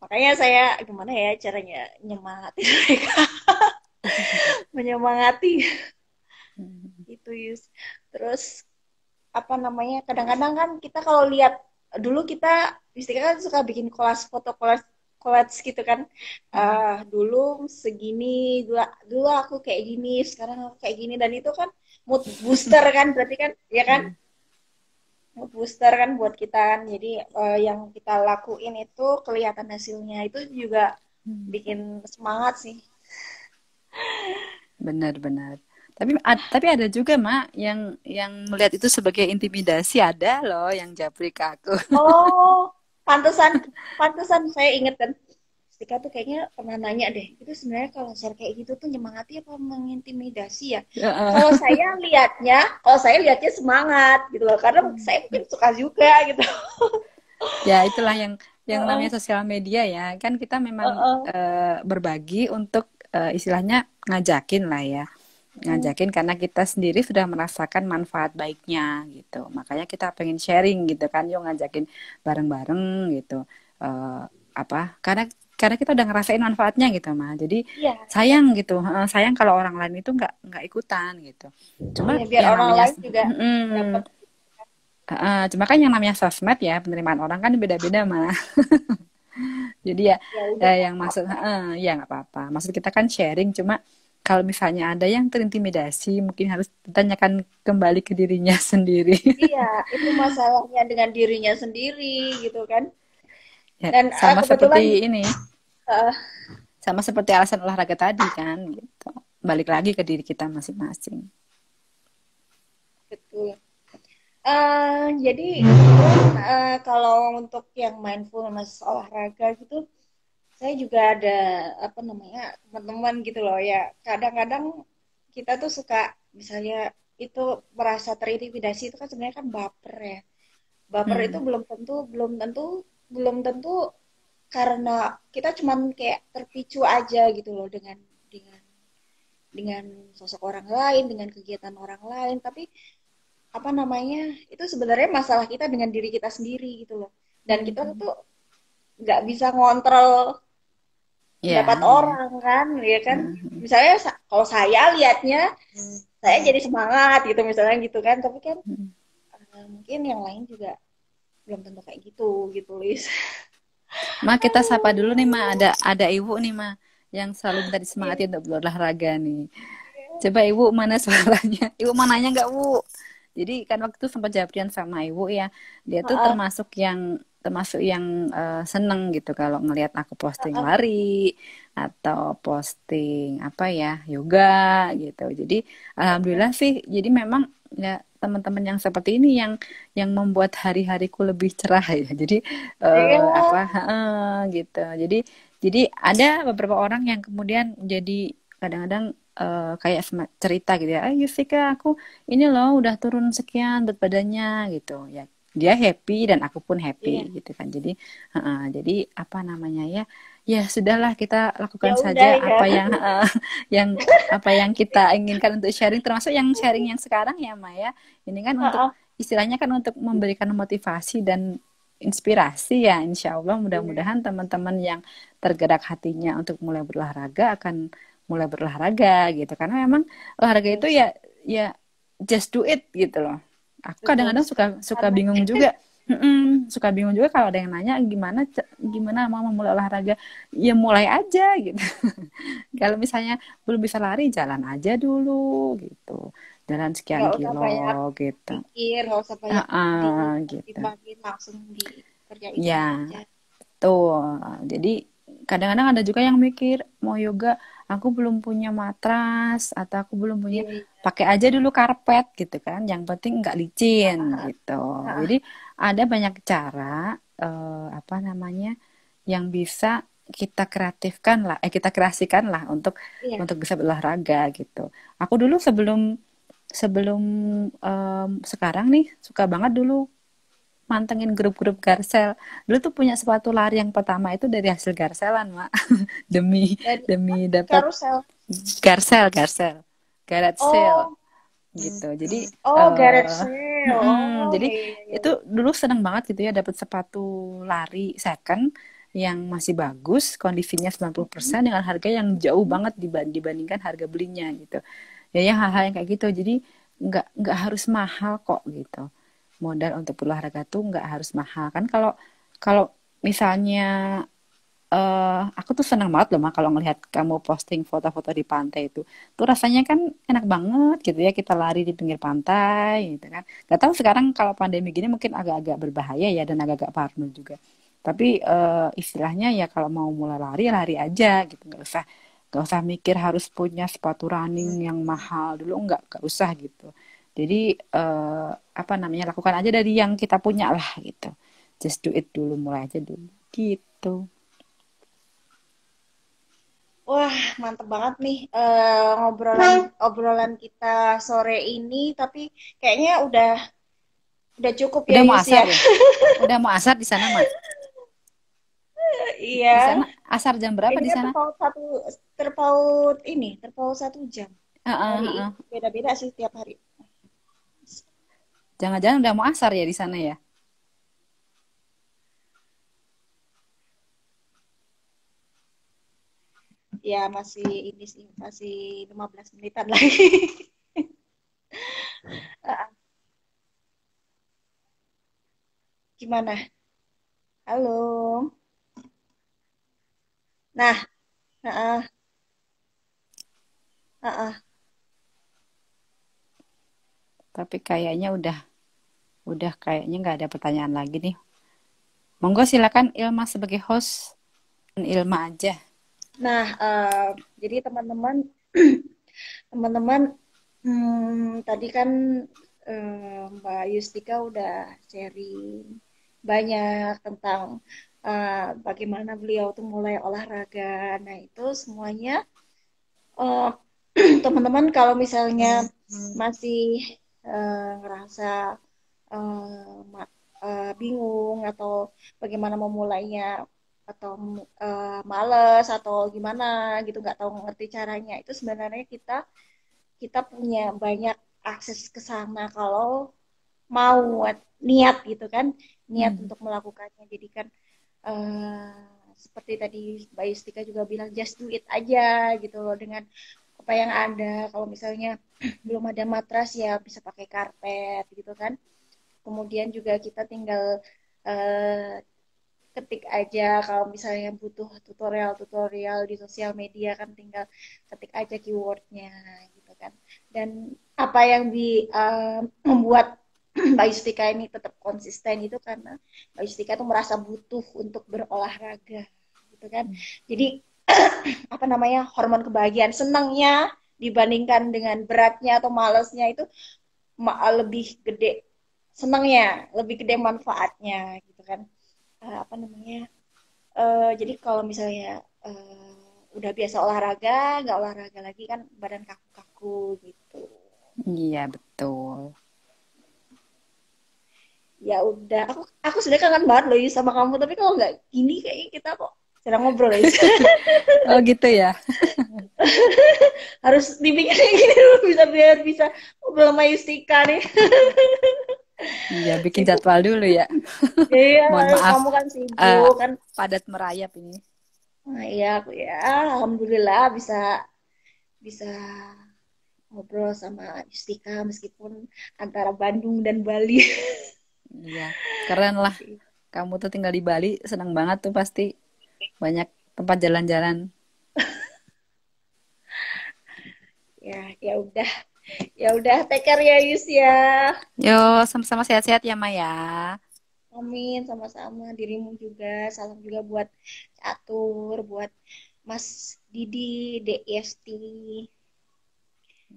makanya saya gimana ya caranya nyemangati mereka, menyemangati itu Yus. Terus apa namanya, kadang-kadang kan kita kalau lihat dulu kita istilah kan suka bikin collage foto collage collage gitu kan. Dulu segini, dulu, dulu aku kayak gini, sekarang aku kayak gini, dan itu kan mood booster kan berarti kan ya kan, mood booster kan buat kita kan. Jadi yang kita lakuin itu kelihatan hasilnya, itu juga bikin semangat sih. Benar-benar. Tapi ada juga Mak yang melihat itu sebagai intimidasi, ada loh yang japri ke aku. Oh, pantesan, pantesan saya inget kan. Stika tuh kayaknya pernah nanya deh, itu sebenarnya kalau share kayak gitu tuh nyemangati apa mengintimidasi ya? Heeh. Kalau saya lihatnya semangat gitu loh, karena saya mungkin suka juga gitu. Ya, itulah yang Heeh, namanya sosial media ya. Kan kita memang heeh, berbagi untuk istilahnya ngajakin lah ya. heeh. Ngajakin karena kita sendiri sudah merasakan manfaat baiknya gitu. Makanya kita pengen sharing gitu kan, yuk ngajakin bareng-bareng gitu. Eh, apa? Karena kita udah ngerasain manfaatnya gitu mah. Jadi Iya, sayang gitu. Sayang kalau orang lain itu nggak ikutan gitu. Cuma iya biar yang orang namanya lain juga dapat. cuma kan yang namanya sosmed ya, penerimaan orang kan beda-beda mah. Jadi ya, Ya udah nggak yang maksud apa-apa. ya nggak apa-apa. Maksud kita kan sharing, cuma kalau misalnya ada yang terintimidasi, mungkin harus ditanyakan kembali ke dirinya sendiri. Iya, itu masalahnya dengan dirinya sendiri gitu kan. Ya, Dan sama seperti kebetulan ini, eh, sama seperti alasan olahraga tadi kan, gitu. Balik lagi ke diri kita masing-masing. betul. Jadi kalau untuk yang mindfulness olahraga gitu, saya juga ada apa namanya teman-teman gitu loh ya. Kadang-kadang kita tuh suka misalnya itu merasa terintimidasi itu kan sebenarnya kan baper ya. Baper itu Hmm. belum tentu karena kita cuman kayak terpicu aja gitu loh dengan dengan sosok orang lain, dengan kegiatan orang lain, tapi apa namanya itu sebenarnya masalah kita dengan diri kita sendiri gitu loh. Dan kita Hmm. tuh nggak bisa ngontrol pendapat Ya, ya. orang kan, ya kan. Hmm. Misalnya kalau saya lihatnya saya jadi semangat gitu misalnya gitu kan, tapi kan Hmm. mungkin yang lain juga belum tentu kayak gitu gitu Lis. Ma, kita sapa dulu nih, Ma. Ada Ibu nih, Ma, yang selalu minta disemangatin untuk berolahraga nih. Coba Ibu mana suaranya? Ibu mananya nggak, Bu? Jadi kan waktu itu sempat jabrian sama Ibu ya. Dia tuh Heeh, termasuk yang seneng gitu kalau ngelihat aku posting heeh. lari atau posting apa ya, yoga gitu. Jadi alhamdulillah sih. Jadi memang ya teman-teman yang seperti ini yang membuat hari-hariku lebih cerah ya. Jadi Iya, apa gitu. Jadi ada beberapa orang yang kemudian jadi kadang-kadang kayak cerita gitu ya, Yusika aku ini loh udah turun sekian berat badannya gitu ya, dia happy dan aku pun iya. happy gitu kan. Jadi apa namanya ya, ya sudahlah kita Ya lakukan udah saja ya. apa yang yang apa yang kita inginkan untuk sharing, termasuk yang sharing yang sekarang ya Maya, ini kan untuk Heeh. istilahnya kan untuk memberikan motivasi dan inspirasi ya. Insya Allah Iya. mudah-mudahan teman-teman yang tergerak hatinya untuk mulai berolahraga akan mulai berolahraga gitu, karena memang olahraga Betul itu sih. ya ya just do it gitu loh. Aku Betul kadang-kadang suka sekali. suka Karena bingung juga. Suka bingung juga kalau ada yang nanya gimana mau mulai olahraga, ya mulai aja gitu. Kalau misalnya belum bisa lari, jalan aja dulu gitu, jalan sekian nggak usah banyak kilo gitu. pikir, nggak usah banyak Gitu dipertimbangin, langsung dikerjain ya. aja. Tuh, jadi kadang-kadang ada juga yang mikir mau yoga, aku belum punya matras atau aku belum punya, Iya, iya. pakai aja dulu karpet gitu kan. Yang penting nggak licin Ah, gitu. ah, Jadi ah. ada banyak cara apa namanya yang bisa kita kreasikan lah Iya. untuk bisa berolahraga gitu. Aku dulu sebelum sebelum sekarang nih suka banget dulu mantengin grup-grup Garcel. Dulu tuh punya sepatu lari yang pertama itu dari hasil Garcelan, Mak. Demi Dari apa? demi dapat Karusel. Garcel, Garage sale Oh, gitu. Jadi oh, garage sale. Oh, jadi iya, iya, iya, itu iya. dulu seneng banget gitu ya dapat sepatu lari second yang masih bagus, kondisinya 90% dengan harga yang jauh banget dibandingkan harga belinya gitu. Ya yang hal-hal yang kayak gitu. Jadi nggak harus mahal kok gitu. Modal untuk berolahraga tuh nggak harus mahal kan. Kalau kalau misalnya aku tuh senang banget loh Mak kalau ngelihat kamu posting foto-foto di pantai itu. Tuh rasanya kan enak banget gitu ya, kita lari di pinggir pantai gitu kan. Gak tahu sekarang kalau pandemi gini mungkin agak-agak berbahaya ya dan agak-agak parno juga. Tapi istilahnya ya kalau mau mulai lari, lari aja gitu. Nggak usah mikir harus punya sepatu running yang mahal dulu, nggak usah gitu. Jadi apa namanya, lakukan aja dari yang kita punya lah gitu. Just do it dulu, mulai aja dulu gitu. Wah, mantep banget nih ngobrolan obrolan kita sore ini. Tapi kayaknya udah cukup ya Udah mau Yus asar ya. ya? Udah mau asar di sana, Mak? Di Iya. sana asar jam berapa Ini di kan sana? terpaut 1 jam. Heeh, Hari ini heeh. beda-beda sih tiap hari. Jangan-jangan udah mau asar ya di sana ya? Ya masih ini sih masih 15 menitan lagi. Gimana? Halo. Nah, heeh, heeh. Tapi kayaknya udah kayaknya nggak ada pertanyaan lagi nih. Monggo silakan Ilma sebagai host. Ilma aja. Nah, jadi teman-teman, teman-teman, tadi kan Mbak Yustika udah sharing banyak tentang bagaimana beliau tuh mulai olahraga. Nah, itu semuanya eh, teman-teman kalau misalnya masih ngerasa bingung atau bagaimana memulainya atau males atau gimana gitu nggak tahu ngerti caranya itu sebenarnya kita kita punya banyak akses ke sana kalau mau niat gitu kan niat Hmm. untuk melakukannya jadi kan seperti tadi Mbak Yustika juga bilang just do it aja gitu loh dengan apa yang ada kalau misalnya belum ada matras ya bisa pakai karpet gitu kan kemudian juga kita tinggal eh, ketik aja kalau misalnya butuh tutorial-tutorial di sosial media kan tinggal ketik aja keywordnya gitu kan dan apa yang membuat Mbak Yustika ini tetap konsisten itu karena Mbak Yustika tuh merasa butuh untuk berolahraga gitu kan jadi apa namanya hormon kebahagiaan senangnya dibandingkan dengan beratnya atau malesnya itu lebih gede senangnya lebih gede manfaatnya gitu kan apa namanya jadi kalau misalnya udah biasa olahraga nggak olahraga lagi kan badan kaku-kaku gitu Iya, betul. ya udah aku sudah kangen banget loh Yus, sama kamu tapi kalau nggak gini kayaknya kita kok sedang ngobrol Yus. Oh gitu ya. Harus dibikin gini dulu bisa biar bisa ngobrol sama Yustika nih Iya, bikin itu jadwal dulu ya. iya Mohon maaf, kamu kan eh, sibuk kan padat merayap ini. nah, iya aku ya alhamdulillah bisa bisa ngobrol sama Yustika meskipun antara Bandung dan Bali. Iya, keren lah. Kamu tuh tinggal di Bali, senang banget tuh pasti. Banyak tempat jalan-jalan. Ya, ya udah, take care ya Yus ya. Yo, sama-sama sehat-sehat ya, Maya. Amin, sama-sama dirimu juga. Salam juga buat Catur, buat Mas Didi, DST.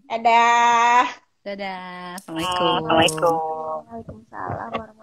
Dadah. Dadah, Assalamualaikum. Assalamualaikum. Waalaikumsalam warahmatullahi